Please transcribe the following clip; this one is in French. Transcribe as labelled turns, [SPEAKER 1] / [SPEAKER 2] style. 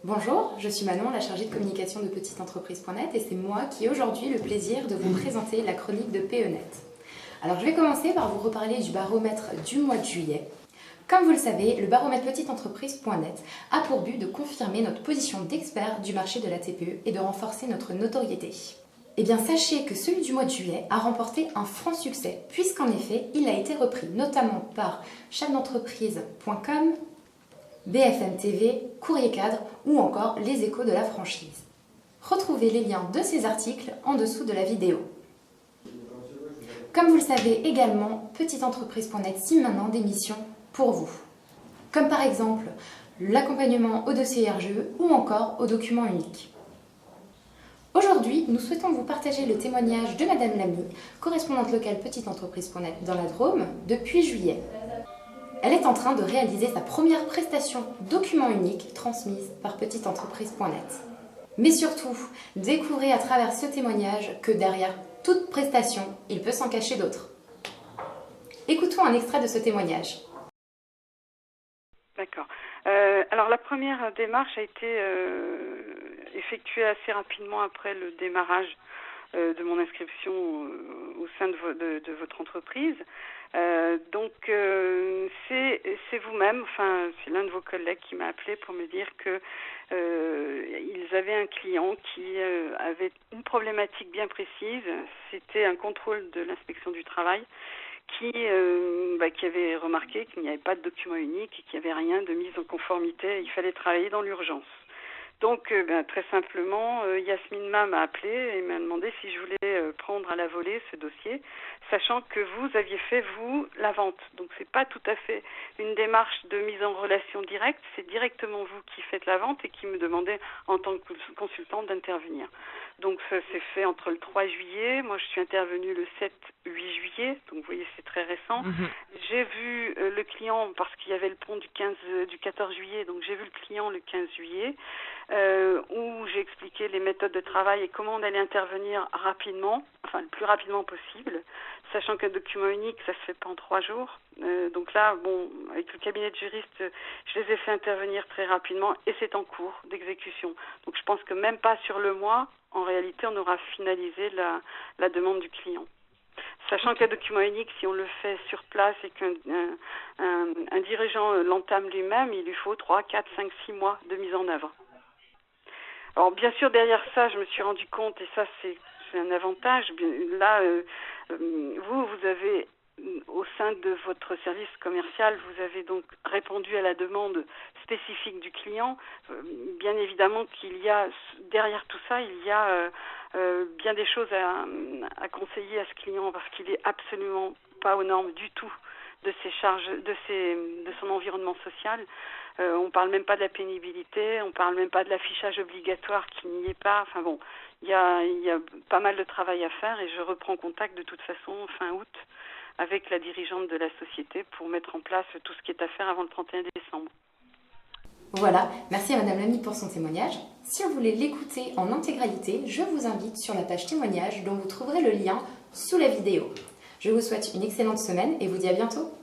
[SPEAKER 1] Bonjour, je suis Manon, la chargée de communication de petiteentreprise.net et c'est moi qui ai aujourd'hui le plaisir de vous présenter la chronique de PEnet. Alors je vais commencer par vous reparler du baromètre du mois de juillet. Comme vous le savez, le baromètre petiteentreprise.net a pour but de confirmer notre position d'expert du marché de la TPE et de renforcer notre notoriété. Eh bien sachez que celui du mois de juillet a remporté un franc succès puisqu'en effet il a été repris notamment par chefdentreprise.com, BFM TV, Courrier Cadre ou encore Les Échos de la franchise. Retrouvez les liens de ces articles en dessous de la vidéo. Comme vous le savez également, petiteentreprise.net signe maintenant des missions pour vous. Comme par exemple l'accompagnement au dossier RGE ou encore au document unique. Aujourd'hui, nous souhaitons vous partager le témoignage de Madame Lamy, correspondante locale petiteentreprise.net dans la Drôme depuis juillet. Elle est en train de réaliser sa première prestation document unique transmise par petiteentreprise.net. Mais surtout, découvrez à travers ce témoignage que derrière toute prestation, il peut s'en cacher d'autres. Écoutons un extrait de ce témoignage.
[SPEAKER 2] D'accord. Alors la première démarche a été effectuée assez rapidement après le démarrage de mon inscription au sein de votre entreprise. Donc c'est vous-même, enfin c'est l'un de vos collègues qui m'a appelé pour me dire que ils avaient un client qui avait une problématique bien précise. C'était un contrôle de l'inspection du travail qui avait remarqué qu'il n'y avait pas de document unique et qu'il n'y avait rien de mise en conformité. Il fallait travailler dans l'urgence. Donc, très simplement, Yasmine Ma m'a appelé et m'a demandé si je voulais prendre à la volée ce dossier, sachant que vous aviez fait, vous, la vente. Donc, c'est pas tout à fait une démarche de mise en relation directe, c'est directement vous qui faites la vente et qui me demandez, en tant que consultante, d'intervenir. Donc, ça s'est fait entre le 3 juillet, moi je suis intervenue le 7-8 juillet, donc vous voyez, c'est très récent. J'ai vu le client, parce qu'il y avait le pont du 14 juillet, donc j'ai vu le client le 15 juillet, où j'ai expliqué les méthodes de travail et comment on allait intervenir rapidement, enfin le plus rapidement possible, sachant qu'un document unique, ça se fait pas en 3 jours. Donc là, bon, avec le cabinet de juristes, je les ai fait intervenir très rapidement et c'est en cours d'exécution. Donc je pense que même pas sur le mois, en réalité, on aura finalisé la demande du client. Sachant qu'un document unique, si on le fait sur place et qu'un dirigeant l'entame lui-même, il lui faut 3, 4, 5, 6 mois de mise en œuvre. Alors bien sûr, derrière ça, je me suis rendu compte, et ça c'est un avantage, là, vous avez, au sein de votre service commercial, vous avez donc répondu à la demande spécifique du client. Bien évidemment qu'il y a, derrière tout ça, il y a bien des choses à conseiller à ce client, parce qu'il est absolument pas aux normes du tout de ses charges, de son environnement social. On parle même pas de la pénibilité, on parle même pas de l'affichage obligatoire qui n'y est pas. Enfin bon, il y a pas mal de travail à faire et je reprends contact de toute façon fin août avec la dirigeante de la société pour mettre en place tout ce qui est à faire avant le 31 décembre.
[SPEAKER 1] Voilà, merci à Madame Lamy pour son témoignage. Si vous voulez l'écouter en intégralité, je vous invite sur la page témoignage dont vous trouverez le lien sous la vidéo. Je vous souhaite une excellente semaine et vous dis à bientôt.